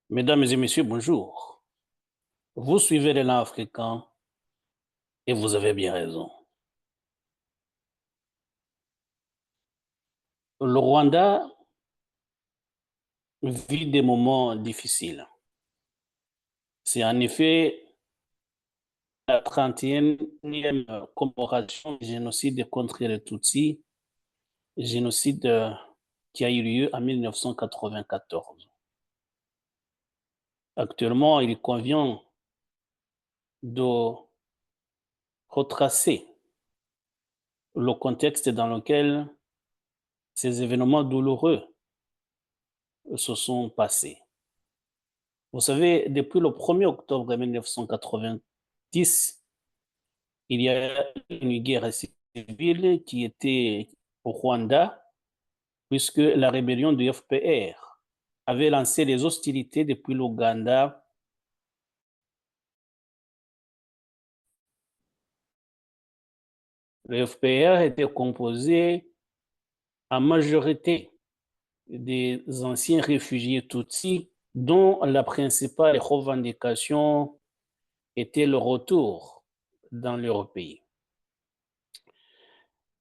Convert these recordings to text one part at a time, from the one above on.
Mesdames et messieurs, bonjour. Vous suivez l'élan africain et vous avez bien raison. Le Rwanda vit des moments difficiles. C'est en effet la 31e commémoration du génocide contre les Tutsis, génocide qui a eu lieu en 1994. Actuellement, il convient de retracer le contexte dans lequel ces événements douloureux se sont passés. Vous savez, depuis le 1er octobre 1990, il y a une guerre civile qui était au Rwanda, puisque la rébellion du FPR avait lancé les hostilités depuis l'Ouganda. Le FPR était composé en majorité des anciens réfugiés Tutsis, dont la principale revendication était le retour dans leur pays.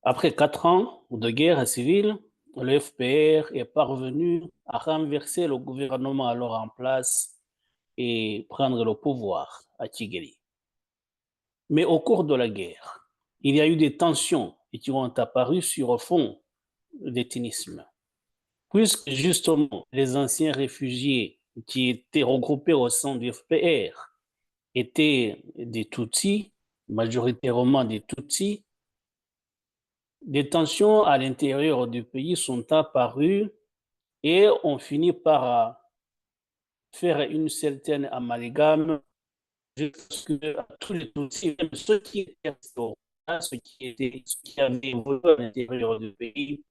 Après 4 ans de guerre civile, le FPR est parvenu à renverser le gouvernement alors en place et prendre le pouvoir à Kigali. Mais au cours de la guerre, il y a eu des tensions qui ont apparu sur fond d'éthinisme, puisque justement les anciens réfugiés qui étaient regroupés au sein du FPR étaient des Tutsis, majoritairement des Tutsis. Des tensions à l'intérieur du pays sont apparues et on finit par faire une certaine amalgame jusqu'à tous les Tutsis, même ceux qui étaient ceux qui avaient évolué à l'intérieur du pays,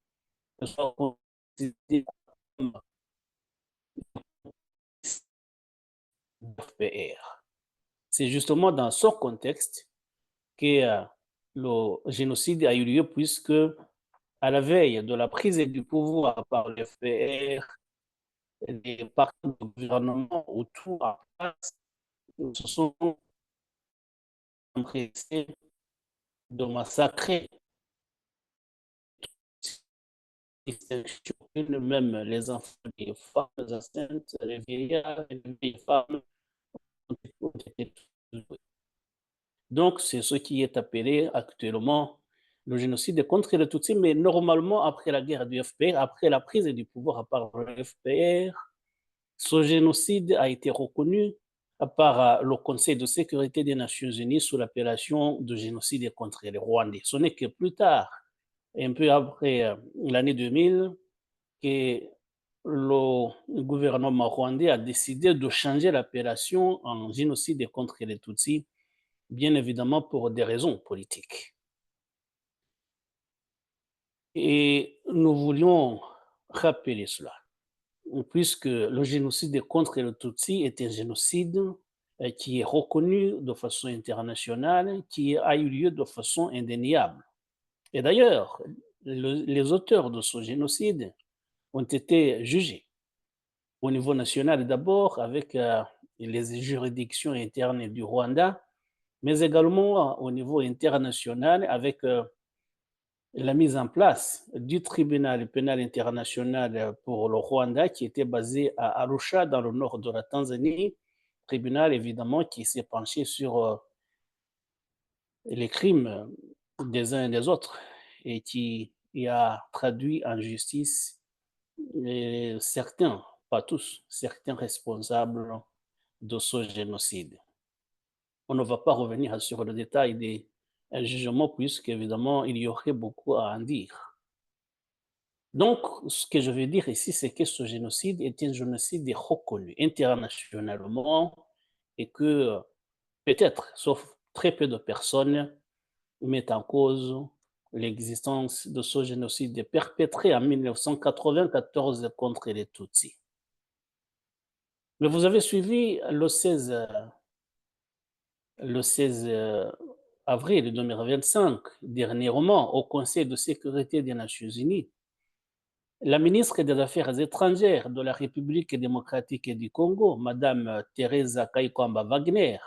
soient considérés comme FPR. C'est justement dans ce contexte que le génocide a eu lieu, puisque à la veille de la prise du pouvoir par le FPR, les partis du gouvernement autour en place se sont empressés de massacrer même les enfants, les femmes enceintes, les vieillards, les vieilles femmes ont été tués. Donc, c'est ce qui est appelé actuellement le génocide contre les Tutsis, mais normalement, après la guerre du FPR, après la prise du pouvoir par le FPR, ce génocide a été reconnu par le Conseil de sécurité des Nations Unies sous l'appellation de génocide contre les Rwandais. Ce n'est que plus tard, un peu après l'année 2000, que le gouvernement rwandais a décidé de changer l'appellation en génocide contre les Tutsis, bien évidemment pour des raisons politiques. Et nous voulions rappeler cela, puisque le génocide contre les Tutsis est un génocide qui est reconnu de façon internationale, qui a eu lieu de façon indéniable. Et d'ailleurs, les auteurs de ce génocide ont été jugés au niveau national d'abord avec les juridictions internes du Rwanda, mais également au niveau international avec la mise en place du tribunal pénal international pour le Rwanda qui était basé à Arusha dans le nord de la Tanzanie, tribunal évidemment qui s'est penché sur les crimes des uns et des autres et qui a traduit en justice certains, pas tous, certains responsables de ce génocide. On ne va pas revenir sur le détail des jugements puisqu'évidemment il y aurait beaucoup à en dire. Donc, ce que je veux dire ici, c'est que ce génocide est un génocide reconnu internationalement et que peut-être, sauf très peu de personnes, mettent en cause l'existence de ce génocide perpétré en 1994 contre les Tutsis. Mais vous avez suivi le 16 avril 2025, dernièrement, au Conseil de sécurité des Nations Unies, La ministre des Affaires étrangères de la République démocratique du Congo, Madame Teresa Kaikwamba Wagner,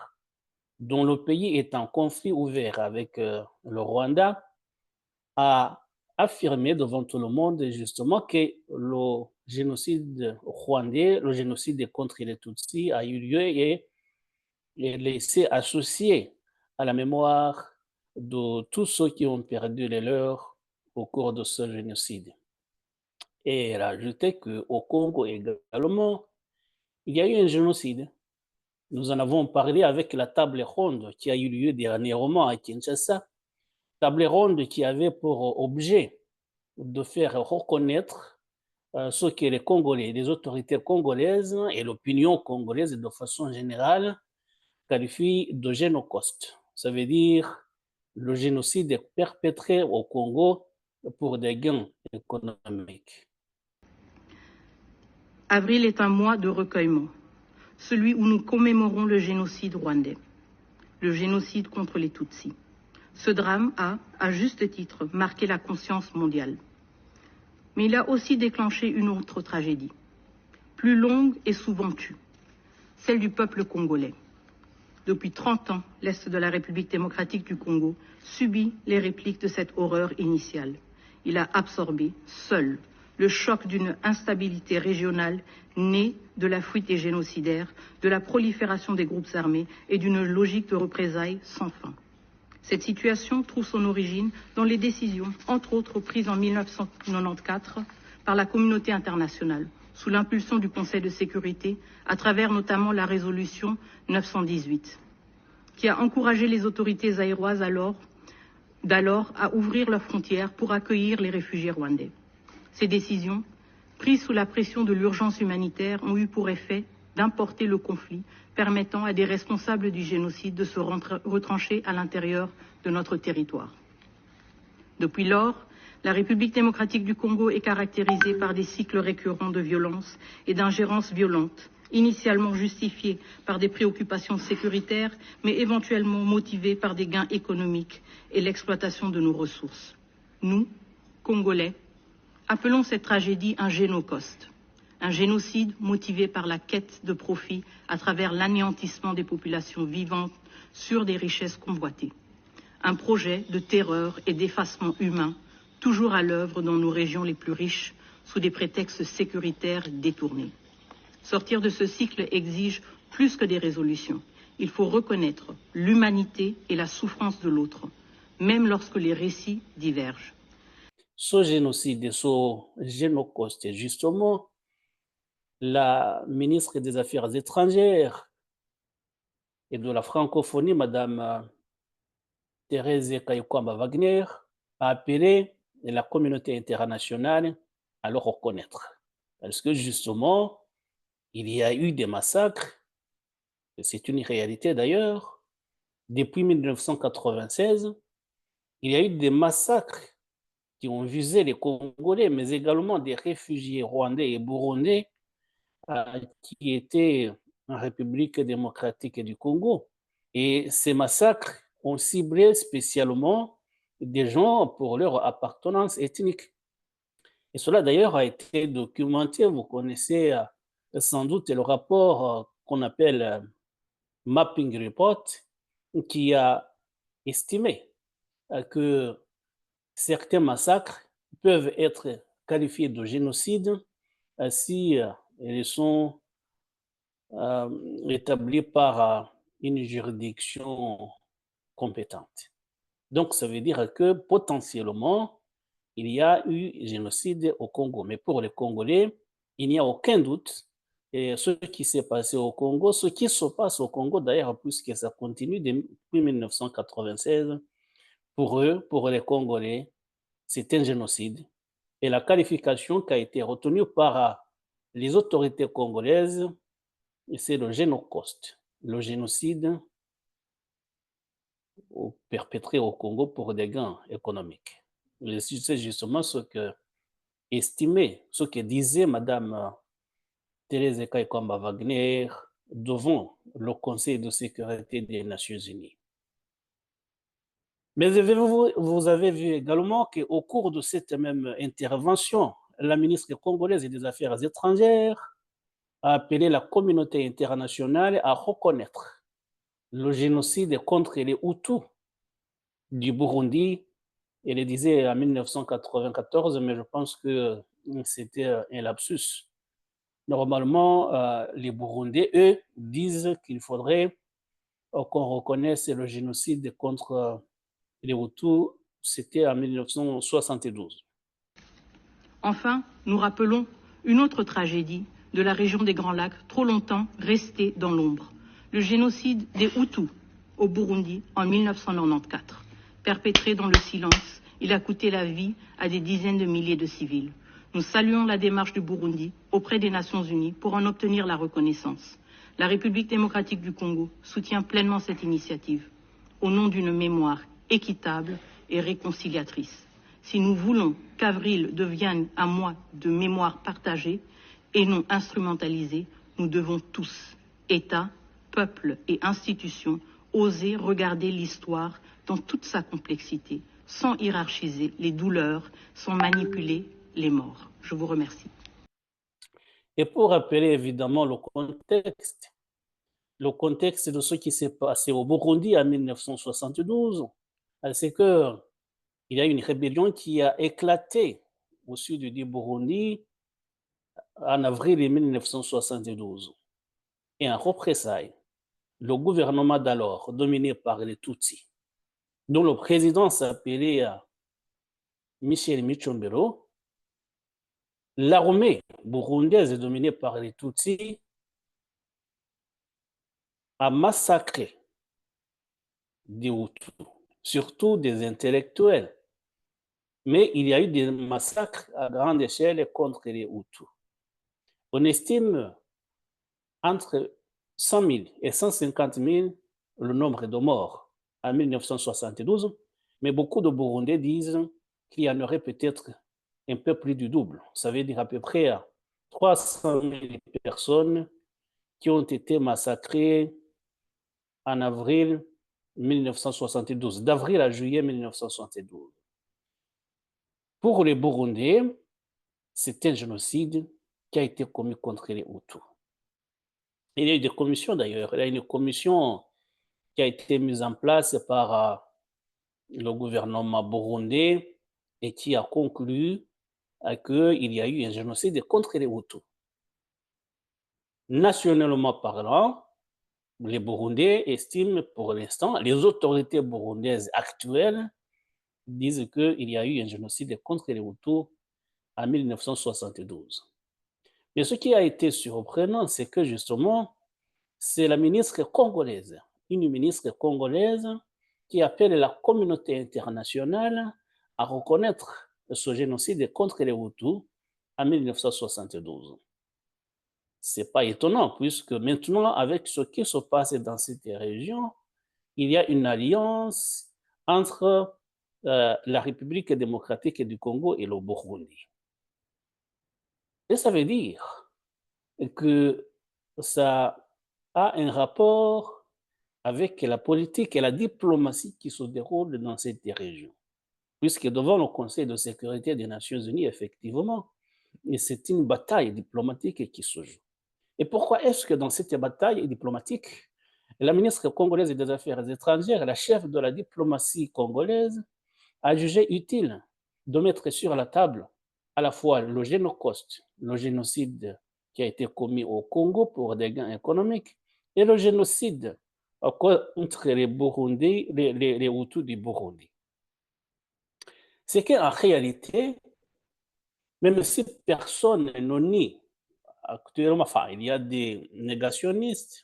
dont le pays est en conflit ouvert avec le Rwanda, a affirmé devant tout le monde justement que le génocide rwandais, le génocide contre les Tutsis a eu lieu et est laissé associé à la mémoire de tous ceux qui ont perdu les leurs au cours de ce génocide. Et elle a ajouté qu'au Congo également, il y a eu un génocide. Nous en avons parlé avec la table ronde qui a eu lieu dernièrement à Kinshasa, table ronde qui avait pour objet de faire reconnaître ce que les Congolais, les autorités congolaises et l'opinion congolaise de façon générale qualifient de génocide. Ça veut dire le génocide perpétré au Congo pour des gains économiques. Avril est un mois de recueillement, celui où nous commémorons le génocide rwandais, le génocide contre les Tutsis. Ce drame a, à juste titre, marqué la conscience mondiale. Mais il a aussi déclenché une autre tragédie, plus longue et souvent tue, celle du peuple congolais. Depuis 30 ans, l'Est de la République démocratique du Congo subit les répliques de cette horreur initiale. Il a absorbé, seul, le choc d'une instabilité régionale née de la fuite des génocidaires, de la prolifération des groupes armés et d'une logique de représailles sans fin. Cette situation trouve son origine dans les décisions, entre autres prises en 1994 par la communauté internationale, sous l'impulsion du Conseil de sécurité, à travers notamment la résolution 918, qui a encouragé les autorités zaïroises d'alors à ouvrir leurs frontières pour accueillir les réfugiés rwandais. Ces décisions, prises sous la pression de l'urgence humanitaire, ont eu pour effet d'importer le conflit, permettant à des responsables du génocide de se retrancher à l'intérieur de notre territoire. Depuis lors, la République démocratique du Congo est caractérisée par des cycles récurrents de violence et d'ingérences violentes, initialement justifiées par des préoccupations sécuritaires, mais éventuellement motivées par des gains économiques et l'exploitation de nos ressources. Nous, Congolais, appelons cette tragédie un génocide, un génocide motivé par la quête de profit à travers l'anéantissement des populations vivantes sur des richesses convoitées. Un projet de terreur et d'effacement humain, toujours à l'œuvre dans nos régions les plus riches, sous des prétextes sécuritaires détournés. Sortir de ce cycle exige plus que des résolutions. Il faut reconnaître l'humanité et la souffrance de l'autre, même lorsque les récits divergent. Ce génocide, ce génocide, justement, la ministre des Affaires étrangères et de la francophonie, Madame Thérèse Kaikwamba Wagner, a appelé la communauté internationale à le reconnaître. Parce que justement, il y a eu des massacres, et c'est une réalité d'ailleurs, depuis 1996, il y a eu des massacres qui ont visé les Congolais, mais également des réfugiés rwandais et burundais qui étaient en République démocratique du Congo. Et ces massacres ont ciblé spécialement des gens pour leur appartenance ethnique. Et cela d'ailleurs a été documenté. Vous connaissez sans doute le rapport qu'on appelle Mapping Report, qui a estimé que certains massacres peuvent être qualifiés de génocide si ils sont établis par une juridiction compétente. Donc, ça veut dire que potentiellement, il y a eu génocide au Congo. Mais pour les Congolais, il n'y a aucun doute. Et ce qui s'est passé au Congo, ce qui se passe au Congo d'ailleurs, puisque ça continue depuis 1996, pour eux, pour les Congolais, c'est un génocide. Et la qualification qui a été retenue par les autorités congolaises, c'est le génocide, le génocide perpétré au Congo pour des gains économiques. C'est justement ce que estimait, ce que disait Madame Thérèse Kaikwamba Wagner devant le Conseil de sécurité des Nations Unies. Mais vous avez vu également qu'au cours de cette même intervention la ministre congolaise des Affaires étrangères a appelé la communauté internationale à reconnaître le génocide contre les Hutus du Burundi. Elle le disait en 1994, mais je pense que c'était un lapsus. Normalement, les Burundais, eux, disent qu'il faudrait qu'on reconnaisse le génocide contre les Hutus. C'était en 1972. Enfin, nous rappelons une autre tragédie de la région des Grands Lacs, trop longtemps restée dans l'ombre. Le génocide des Hutus au Burundi en 1994. Perpétré dans le silence, il a coûté la vie à des dizaines de milliers de civils. Nous saluons la démarche du Burundi auprès des Nations Unies pour en obtenir la reconnaissance. La République démocratique du Congo soutient pleinement cette initiative au nom d'une mémoire équitable et réconciliatrice. Si nous voulons qu'avril devienne un mois de mémoire partagée et non instrumentalisée, nous devons tous, États, peuples et institutions, oser regarder l'histoire dans toute sa complexité, sans hiérarchiser les douleurs, sans manipuler les morts. Je vous remercie. Et pour rappeler évidemment le contexte de ce qui s'est passé au Burundi en 1972, c'est qu'il y a une rébellion qui a éclaté au sud du Burundi en avril 1972. Et en représailles, le gouvernement d'alors, dominé par les Tutsis, dont le président s'appelait Michel Micombero, l'armée burundaise dominée par les Tutsis a massacré des Hutus, surtout des intellectuels. Mais il y a eu des massacres à grande échelle contre les Hutus. On estime entre 100 000 et 150 000 le nombre de morts en 1972, mais beaucoup de Burundais disent qu'il y en aurait peut-être un peu plus du double. Ça veut dire à peu près 300 000 personnes qui ont été massacrées en avril 1972, d'avril à juillet 1972. Pour les Burundais, c'est un génocide qui a été commis contre les Hutus. Il y a eu des commissions d'ailleurs. Il y a une commission qui a été mise en place par le gouvernement burundais et qui a conclu qu'il y a eu un génocide contre les Hutus. Nationalement parlant, les Burundais estiment pour l'instant, les autorités burundaises actuelles disent qu'il y a eu un génocide contre les Hutus en 1972. Mais ce qui a été surprenant, c'est que justement, c'est la ministre congolaise, une ministre congolaise qui appelle la communauté internationale à reconnaître ce génocide contre les Hutus en 1972. Ce n'est pas étonnant, puisque maintenant, avec ce qui se passe dans cette région, il y a une alliance entre la République démocratique du Congo et le Burundi. Et ça veut dire que ça a un rapport avec la politique et la diplomatie qui se déroulent dans cette région. Puisque devant le Conseil de sécurité des Nations Unies, effectivement, c'est une bataille diplomatique qui se joue. Et pourquoi est-ce que dans cette bataille diplomatique, la ministre congolaise des Affaires étrangères, la chef de la diplomatie congolaise, a jugé utile de mettre sur la table à la fois le génocide, le génocide qui a été commis au Congo pour des gains économiques, et le génocide contre les Burundais, les Hutus du Burundi. C'est qu'en réalité, même si personne ne nie actuellement, enfin, il y a des négationnistes,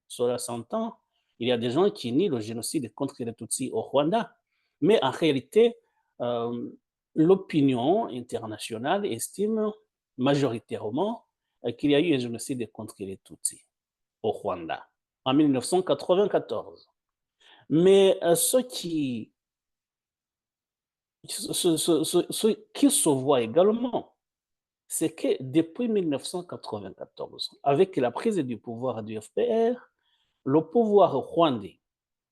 cela s'entend, il y a des gens qui nient le génocide contre les Tutsis au Rwanda, mais en réalité, l'opinion internationale estime majoritairement qu'il y a eu un génocide contre les Tutsis au Rwanda en 1994. Mais ce qui se voit également, c'est que depuis 1994, avec la prise du pouvoir du FPR, le pouvoir rwandais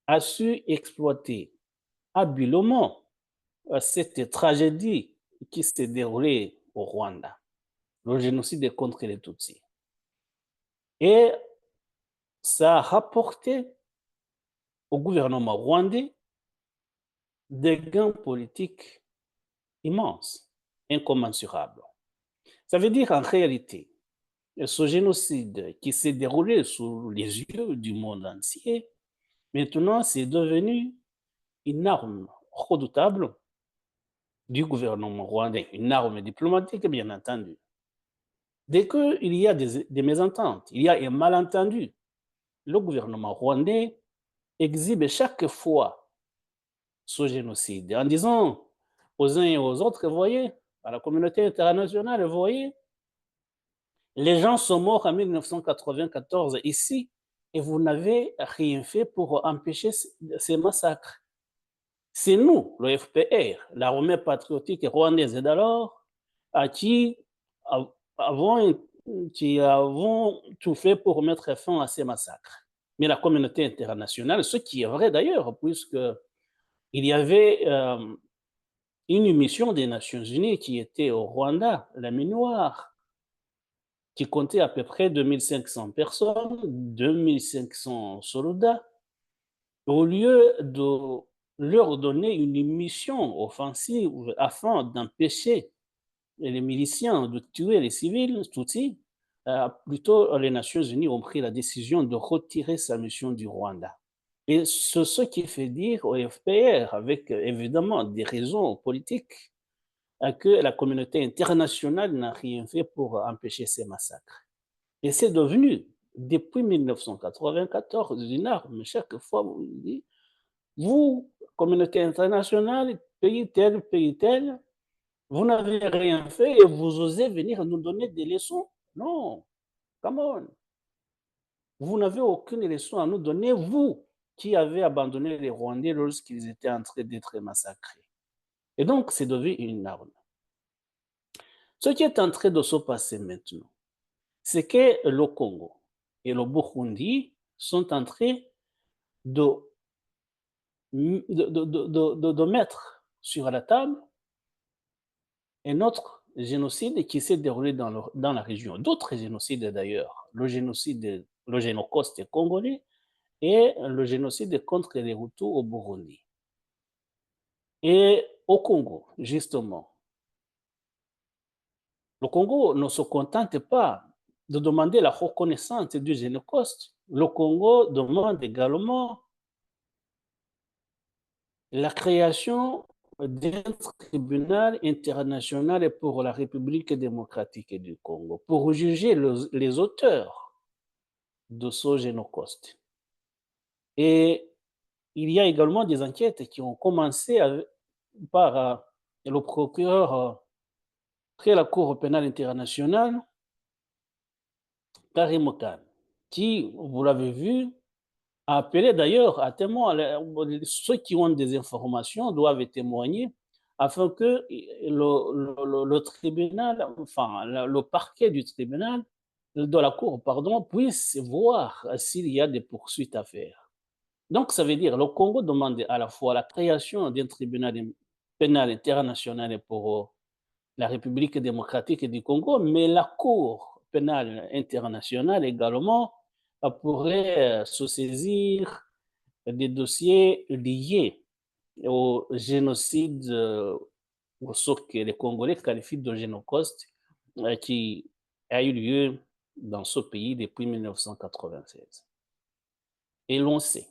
a su exploiter habilement cette tragédie qui s'est déroulé au Rwanda, le génocide contre les Tutsis. Et ça a rapporté au gouvernement rwandais des gains politiques immenses, incommensurables. Ça veut dire en réalité, ce génocide qui s'est déroulé sous les yeux du monde entier, maintenant c'est devenu une arme redoutable du gouvernement rwandais, une arme diplomatique bien entendu. Dès qu'il y a des mésententes, il y a un malentendu, le gouvernement rwandais exhibe chaque fois ce génocide en disant aux uns et aux autres, vous voyez, à la communauté internationale, vous voyez, les gens sont morts en 1994 ici et vous n'avez rien fait pour empêcher ces massacres. C'est nous, le FPR, l'armée patriotique rwandaise d'alors, à qui avons tout fait pour mettre fin à ces massacres. Mais la communauté internationale, ce qui est vrai d'ailleurs, puisqu'il y avait une mission des Nations Unies qui était au Rwanda, la MINUAR, qui comptait à peu près 2500 personnes, 2500 soldats, au lieu de leur donner une mission offensive afin d'empêcher les miliciens de tuer les civils, Tutsis, plutôt les Nations Unies ont pris la décision de retirer sa mission du Rwanda. Et c'est ce qui fait dire au FPR, avec évidemment des raisons politiques, que la communauté internationale n'a rien fait pour empêcher ces massacres. Et c'est devenu, depuis 1994, une arme. Chaque fois, vous dites, vous, communauté internationale, pays tel, vous n'avez rien fait et vous osez venir nous donner des leçons. Non, come on. Vous n'avez aucune leçon à nous donner, vous qui avez abandonné les Rwandais lorsqu'ils étaient en train d'être massacrés. Et donc, c'est devenu une arme. Ce qui est en train de se passer maintenant, c'est que le Congo et le Burundi sont en train de mettre sur la table un autre génocide qui s'est déroulé dans la région. D'autres génocides d'ailleurs, le génocide congolais et le génocide contre les Hutus au Burundi. Et au Congo, justement, le Congo ne se contente pas de demander la reconnaissance du génocide. Le Congo demande également la création d'un tribunal international pour la République démocratique du Congo, pour juger les auteurs de ce génocide. Et il y a également des enquêtes qui ont commencé par le procureur près la Cour pénale internationale, Karim Khan, qui, vous l'avez vu, a appelé d'ailleurs à témoin. Ceux qui ont des informations doivent témoigner afin que le tribunal, enfin le parquet du tribunal, de la Cour, pardon, puisse voir s'il y a des poursuites à faire. Donc, ça veut dire que le Congo demande à la fois la création d'un tribunal pénal international pour la République démocratique du Congo, mais la Cour pénale internationale également pourrait se saisir des dossiers liés au génocide, ce que les Congolais qualifient de génocide, qui a eu lieu dans ce pays depuis 1996. Et l'on sait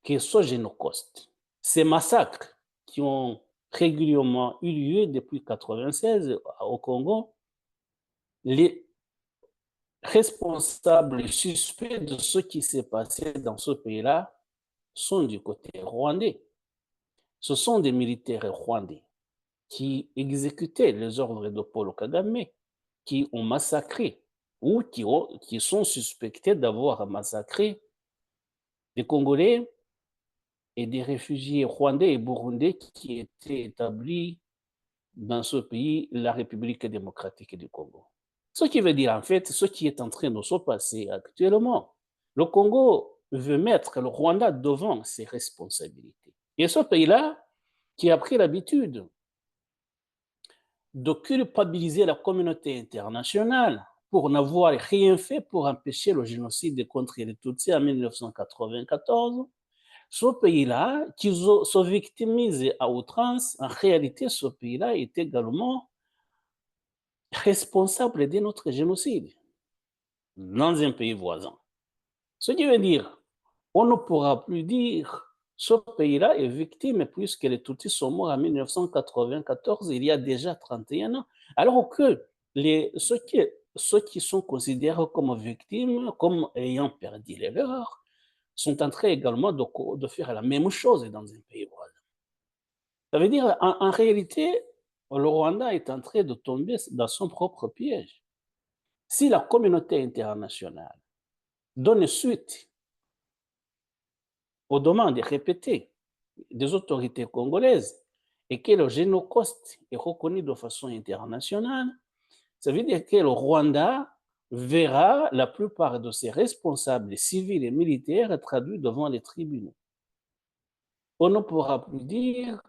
que ce génocide, ces massacres qui ont régulièrement eu lieu depuis 1996 au Congo, les responsables suspects de ce qui s'est passé dans ce pays-là sont du côté rwandais. Ce sont des militaires rwandais qui exécutaient les ordres de Paul Kagame, qui ont massacré ou qui sont suspectés d'avoir massacré des Congolais et des réfugiés rwandais et burundais qui étaient établis dans ce pays, la République démocratique du Congo. Ce qui veut dire en fait ce qui est en train de se passer actuellement. Le Congo veut mettre le Rwanda devant ses responsabilités. Et ce pays-là, qui a pris l'habitude de culpabiliser la communauté internationale pour n'avoir rien fait pour empêcher le génocide contre les Tutsis en 1994. Ce pays-là, qui se victimise à outrance, en réalité, ce pays-là est également responsable de notre génocide dans un pays voisin. Ce qui veut dire, on ne pourra plus dire ce pays-là est victime puisque les Tutsis sont morts en 1994, il y a déjà 31 ans, alors que ceux qui sont considérés comme victimes, comme ayant perdu les leurs, sont en train également de faire la même chose dans un pays voisin. Ça veut dire, en réalité, le Rwanda est en train de tomber dans son propre piège. Si la communauté internationale donne suite aux demandes répétées des autorités congolaises et que le génocide est reconnu de façon internationale, ça veut dire que le Rwanda verra la plupart de ses responsables civils et militaires traduits devant les tribunaux. On ne pourra plus dire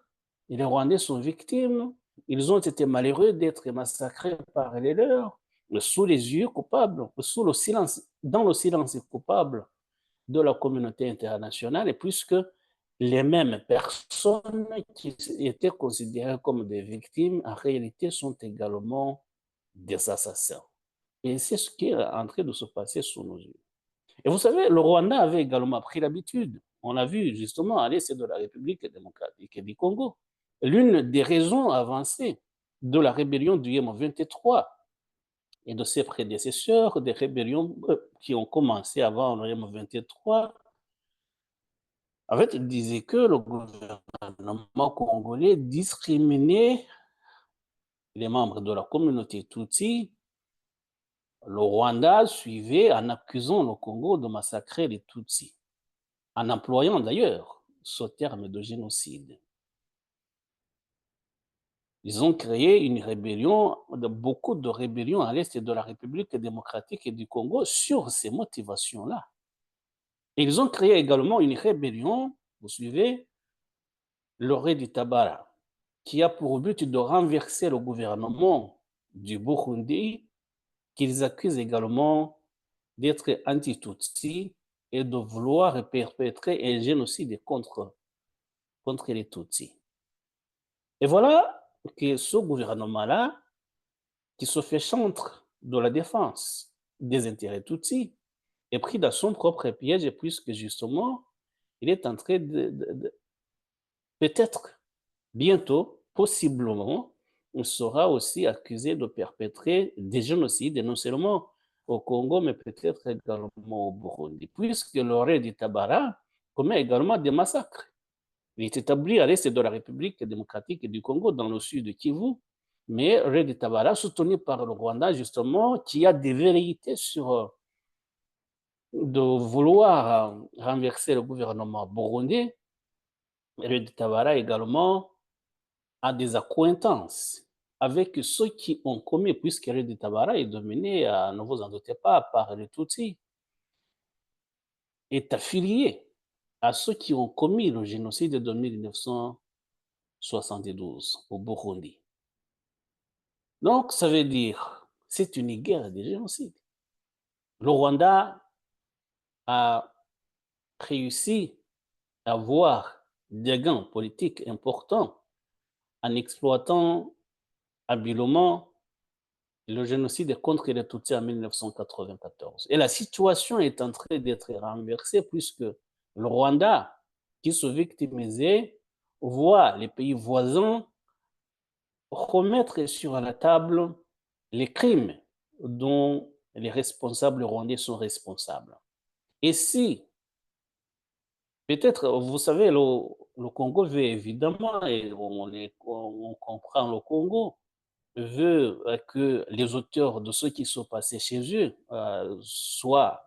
que les Rwandais sont victimes, ils ont été malheureux d'être massacrés par les leurs, sous les yeux coupables, sous le silence, dans le silence coupable de la communauté internationale, et puisque les mêmes personnes qui étaient considérées comme des victimes, en réalité, sont également des assassins. Et c'est ce qui est en train de se passer sous nos yeux. Et vous savez, le Rwanda avait également pris l'habitude, on l'a vu justement à l'est de la République démocratique du Congo. L'une des raisons avancées de la rébellion du M23 et de ses prédécesseurs, des rébellions qui ont commencé avant le M23, en fait, il disait que le gouvernement congolais discriminait les membres de la communauté Tutsi. Le Rwanda suivait en accusant le Congo de massacrer les Tutsis, en employant d'ailleurs ce terme de génocide. Ils ont créé une rébellion, beaucoup de rébellions à l'est de la République démocratique du Congo sur ces motivations-là. Et ils ont créé également une rébellion, vous suivez, le Redi Tabara, qui a pour but de renverser le gouvernement du Burundi, qu'ils accusent également d'être anti-Tutsi et de vouloir perpétrer un génocide contre les Tutsis. Et voilà que ce gouvernement-là, qui se fait chantre de la défense des intérêts Tutsis, est pris dans son propre piège puisque justement, il est en train de peut-être bientôt, possiblement, on sera aussi accusé de perpétrer des génocides, non seulement au Congo, mais peut-être également au Burundi, puisque le Redi Tabara commet également des massacres. Il est établi à l'est de la République démocratique du Congo, dans le sud de Kivu, mais Redi Tabara, soutenu par le Rwanda, justement, qui a des velléités sur de vouloir renverser le gouvernement burundais, Redi Tabara également a des accointances avec ceux qui ont commis, puisque Redi Tabara est dominé, ne vous en doutez pas, par les Tutsis, est affilié à ceux qui ont commis le génocide de 1972 au Burundi. Donc, ça veut dire, c'est une guerre de génocide. Le Rwanda a réussi à avoir des gains politiques importants en exploitant habilement le génocide contre les Tutsis en 1994. Et la situation est en train d'être renversée puisque le Rwanda, qui se victimisait, voit les pays voisins remettre sur la table les crimes dont les responsables rwandais sont responsables. Et si, peut-être, vous savez, le Congo veut évidemment, et on comprend le Congo, veut que les auteurs de ce qui se passait chez eux soient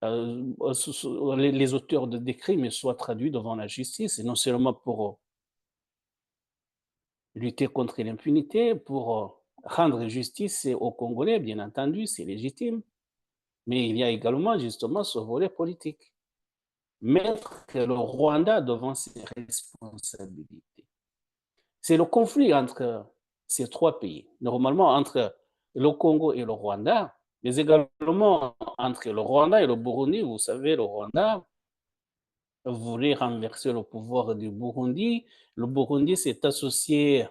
les auteurs des crimes soient traduits devant la justice, et non seulement pour lutter contre l'impunité, pour rendre justice aux Congolais, bien entendu, c'est légitime, mais il y a également justement ce volet politique. Mettre le Rwanda devant ses responsabilités. c'est le conflit entre ces trois pays. Normalement, entre le Congo et le Rwanda, mais également entre le Rwanda et le Burundi. Vous savez, le Rwanda voulait renverser le pouvoir du Burundi. Le Burundi s'est associé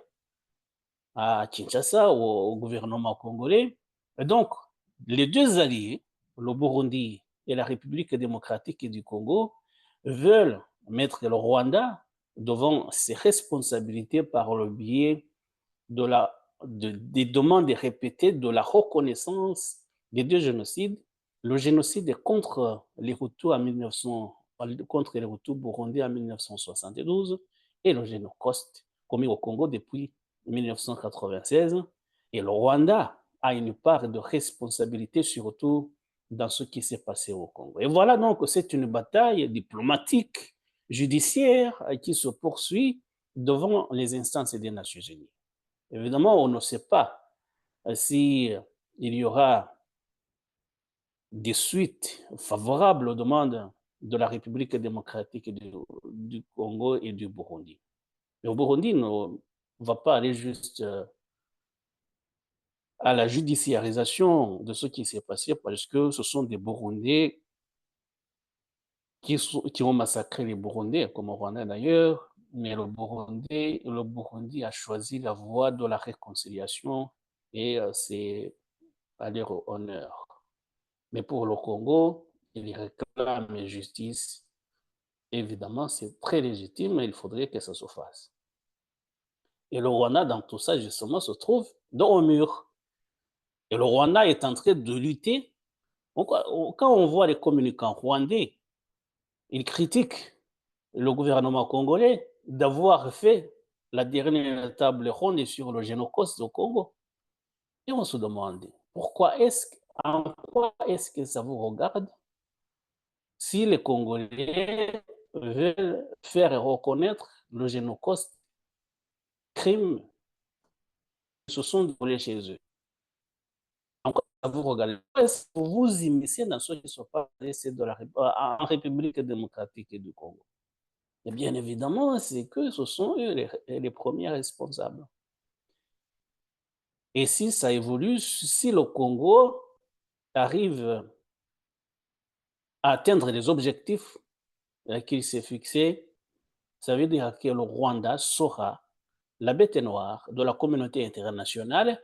à Kinshasa, au gouvernement congolais. Et donc, les deux alliés, le Burundi et la République démocratique du Congo, veulent mettre le Rwanda devant ses responsabilités par le biais des demandes répétées de la reconnaissance des deux génocides, le génocide contre les Hutus contre les Hutus burundais en 1972 et le génocide commis au Congo depuis 1996. Et le Rwanda a une part de responsabilité surtout dans ce qui s'est passé au Congo. Et voilà donc que c'est une bataille diplomatique, judiciaire qui se poursuit devant les instances des Nations Unies. Évidemment, on ne sait pas si il y aura des suites favorables aux demandes de la République démocratique du Congo et du Burundi. Le Burundi ne va pas aller juste à la judiciarisation de ce qui s'est passé parce que ce sont des Burundais qui ont massacré les Burundais, comme au Rwanda d'ailleurs, mais le Burundi a choisi la voie de la réconciliation et c'est à leur honneur. Mais pour le Congo, ils réclament justice. Évidemment, c'est très légitime, mais il faudrait que ça se fasse. Et le Rwanda, dans tout ça, justement, se trouve dans un mur. Et le Rwanda est en train de lutter. Quand on voit les communicants rwandais, ils critiquent le gouvernement congolais d'avoir fait la dernière table ronde sur le génocide au Congo. Et on se demande, en quoi est-ce que ça vous regarde si les Congolais veulent faire reconnaître le génocide, crime qui se sont déroulés chez eux? En quoi ça vous regarde? Est-ce que vous vous immiscez dans ce qui se passe en République démocratique du Congo? Et bien évidemment, c'est que ce sont eux les premiers responsables. Et si ça évolue, si le Congo arrive à atteindre les objectifs qu'il s'est fixés, ça veut dire que le Rwanda sera la bête noire de la communauté internationale.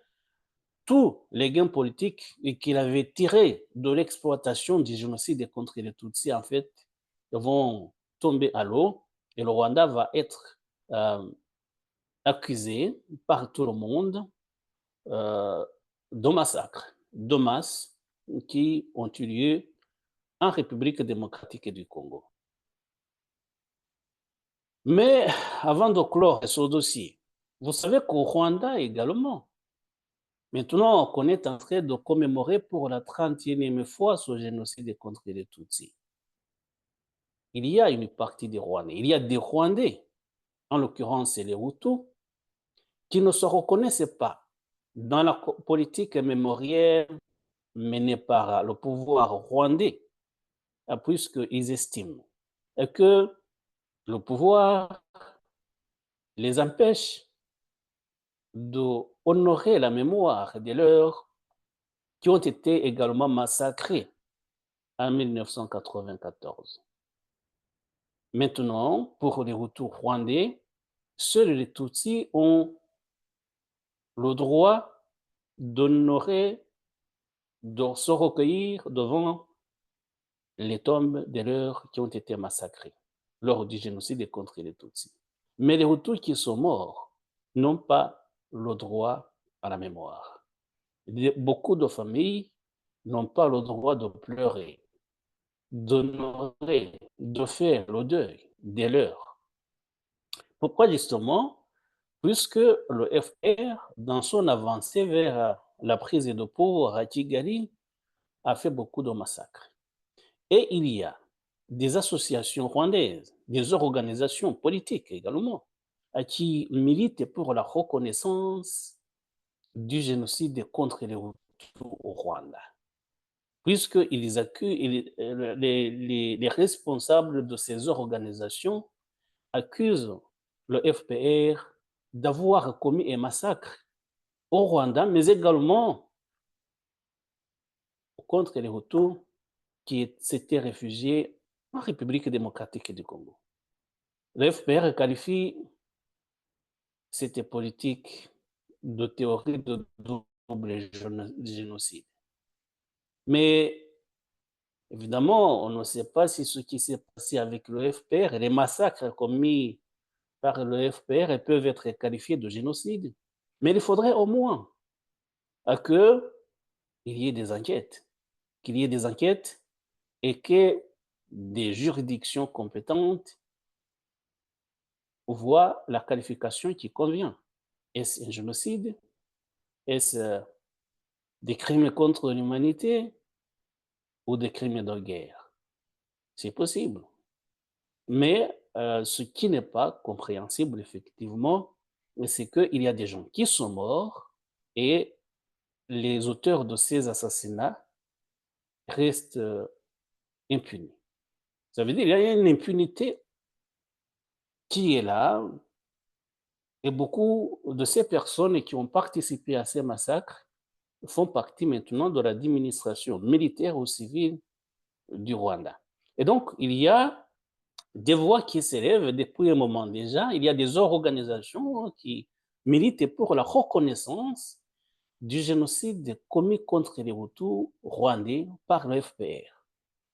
Tous les gains politiques qu'il avait tirés de l'exploitation du génocide contre les Tutsis, en fait, vont tomber à l'eau et le Rwanda va être accusé par tout le monde euh, de massacres de masse qui ont eu lieu en République démocratique du Congo. Mais avant de clore ce dossier, vous savez qu'au Rwanda également, maintenant on est en train de commémorer pour la 31e fois ce génocide contre les Tutsis. Il y a une partie des Rwandais, il y a des Rwandais, en l'occurrence les Hutus, qui ne se reconnaissent pas dans la politique mémorielle menée par le pouvoir rwandais, puisqu'ils estiment que le pouvoir les empêche d'honorer la mémoire de leurs qui ont été également massacrés en 1994. Maintenant, pour les Hutus rwandais, seuls les Tutsis ont le droit d'honorer, de se recueillir devant les tombes de leurs qui ont été massacrés lors du génocide contre les Tutsis. Mais les Hutus qui sont morts n'ont pas le droit à la mémoire. Beaucoup de familles n'ont pas le droit de pleurer, d'honorer, de faire le deuil des leurs. Pourquoi justement? Puisque le FR, dans son avancée vers la prise de pouvoir à Kigali, a fait beaucoup de massacres. Et il y a des associations rwandaises, des organisations politiques également, qui militent pour la reconnaissance du génocide contre les Hutus au Rwanda. Puisqu'ils accusent, les responsables de ces organisations accusent le FPR d'avoir commis un massacre au Rwanda, mais également contre les Hutus qui s'étaient réfugiés en République démocratique du Congo. Le FPR qualifie cette politique de théorie de double génocide. Mais évidemment, on ne sait pas si ce qui s'est passé avec le FPR et les massacres commis par le FPR peuvent être qualifiés de génocide. Mais il faudrait au moins qu'il y ait des enquêtes, qu'il y ait des enquêtes et que des juridictions compétentes voient la qualification qui convient. Est-ce un génocide? Est-ce des crimes contre l'humanité ou des crimes de guerre? C'est possible. Mais ce qui n'est pas compréhensible, effectivement, c'est qu'il y a des gens qui sont morts et les auteurs de ces assassinats restent impunis. Ça veut dire qu'il y a une impunité qui est là et beaucoup de ces personnes qui ont participé à ces massacres font partie maintenant de l'administration militaire ou civile du Rwanda. Et donc, il y a des voix qui s'élèvent depuis un moment déjà. Il y a des organisations qui militent pour la reconnaissance du génocide commis contre les Hutus rwandais par le FPR.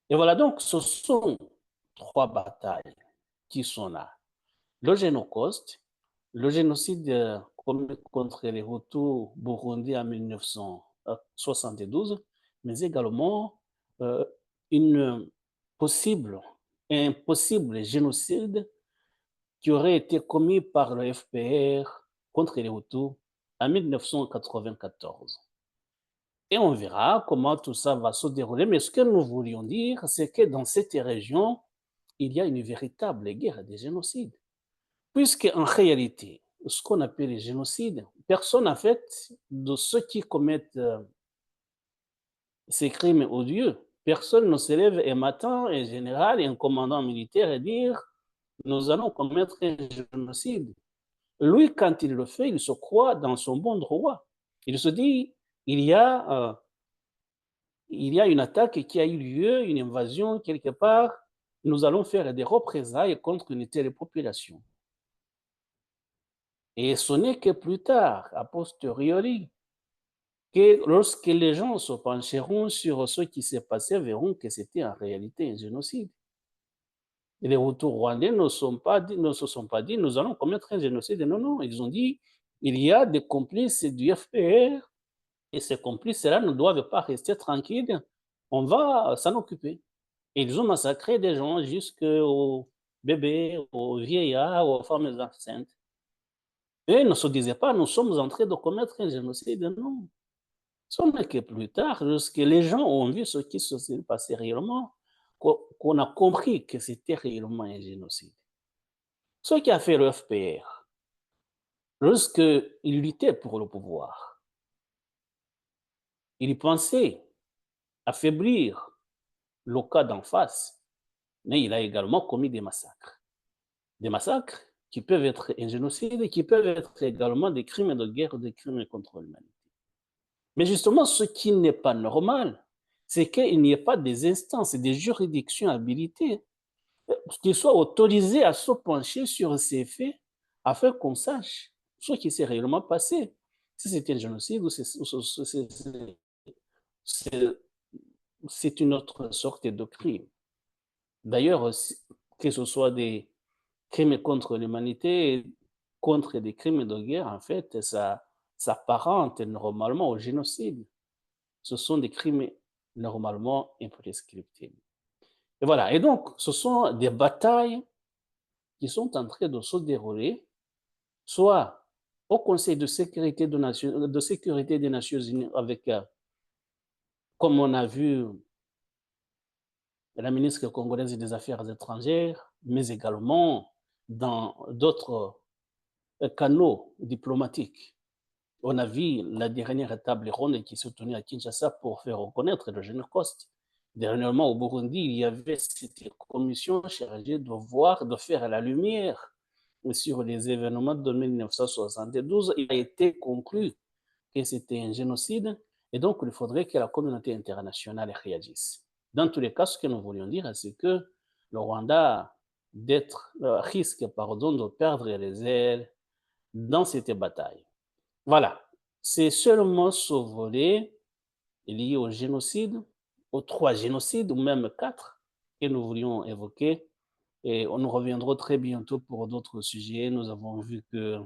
Et voilà, donc, ce sont trois batailles qui sont là. Le Génocoste, le génocide commis contre les Hutus burundais en 1972, mais également une possible, un possible génocide qui aurait été commis par le FPR contre les Hutus en 1994. Et on verra comment tout ça va se dérouler. Mais ce que nous voulions dire, c'est que dans cette région, il y a une véritable guerre des génocides. Puisque en réalité, ce qu'on appelle les génocides, personne en fait, de ceux qui commettent ces crimes odieux, personne ne se lève un matin, un général et un commandant militaire et dire nous allons commettre un génocide. Lui, quand il le fait, il se croit dans son bon droit. Il se dit il y a une attaque qui a eu lieu, une invasion quelque part, nous allons faire des représailles contre une telle population. Et ce n'est que plus tard, a posteriori, que lorsque les gens se pencheront sur ce qui s'est passé, verront que c'était en réalité un génocide. Et les Hutus rwandais ne se sont pas dit nous allons commettre un génocide. Non, non, ils ont dit il y a des complices du FPR et ces complices-là ne doivent pas rester tranquilles, on va s'en occuper. Et ils ont massacré des gens jusqu'aux bébés, aux vieillards, aux femmes enceintes. Et ils ne se disaient pas nous sommes en train de commettre un génocide. Non. Ce n'est que plus tard, lorsque les gens ont vu ce qui se passait réellement, qu'on a compris que c'était réellement un génocide. Ce qui a fait le FPR, lorsqu'il luttait pour le pouvoir, il pensait affaiblir le cas d'en face, mais il a également commis des massacres. Des massacres qui peuvent être un génocide et qui peuvent être également des crimes de guerre, des crimes contre l'humanité. Mais justement, ce qui n'est pas normal, c'est qu'il n'y ait pas des instances et des juridictions habilitées qui soient autorisées à se pencher sur ces faits afin qu'on sache ce qui s'est réellement passé. Si c'était un génocide ou c'est une autre sorte de crime. D'ailleurs, que ce soit des crimes contre l'humanité, contre des crimes de guerre, en fait, ça s'apparente normalement au génocide. Ce sont des crimes normalement imprescriptibles. Et voilà. Et donc, ce sont des batailles qui sont en train de se dérouler, soit au Conseil de sécurité, des Nations Unies, avec, comme on a vu, la ministre congolaise des Affaires étrangères, mais également dans d'autres canaux diplomatiques. On a vu la dernière table ronde qui se tenait à Kinshasa pour faire reconnaître le Génocoste. Dernièrement, au Burundi, il y avait cette commission chargée de voir, de faire la lumière sur les événements de 1972, il a été conclu que c'était un génocide et donc il faudrait que la communauté internationale réagisse. Dans tous les cas, ce que nous voulions dire, c'est que le Rwanda risque de perdre les ailes dans cette bataille. Voilà, c'est seulement ce volet lié au génocide, aux 3 génocides ou même 4 que nous voulions évoquer et nous reviendrons très bientôt pour d'autres sujets. Nous avons vu que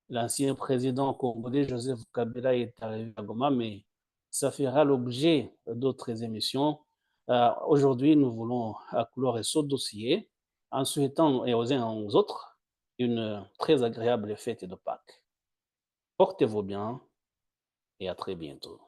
l'ancien président congolais Joseph Kabila est arrivé à Goma, mais ça fera l'objet d'autres émissions. Aujourd'hui, nous voulons clore ce dossier en souhaitant et aux uns et aux autres une très agréable fête de Pâques. Portez-vous bien et à très bientôt.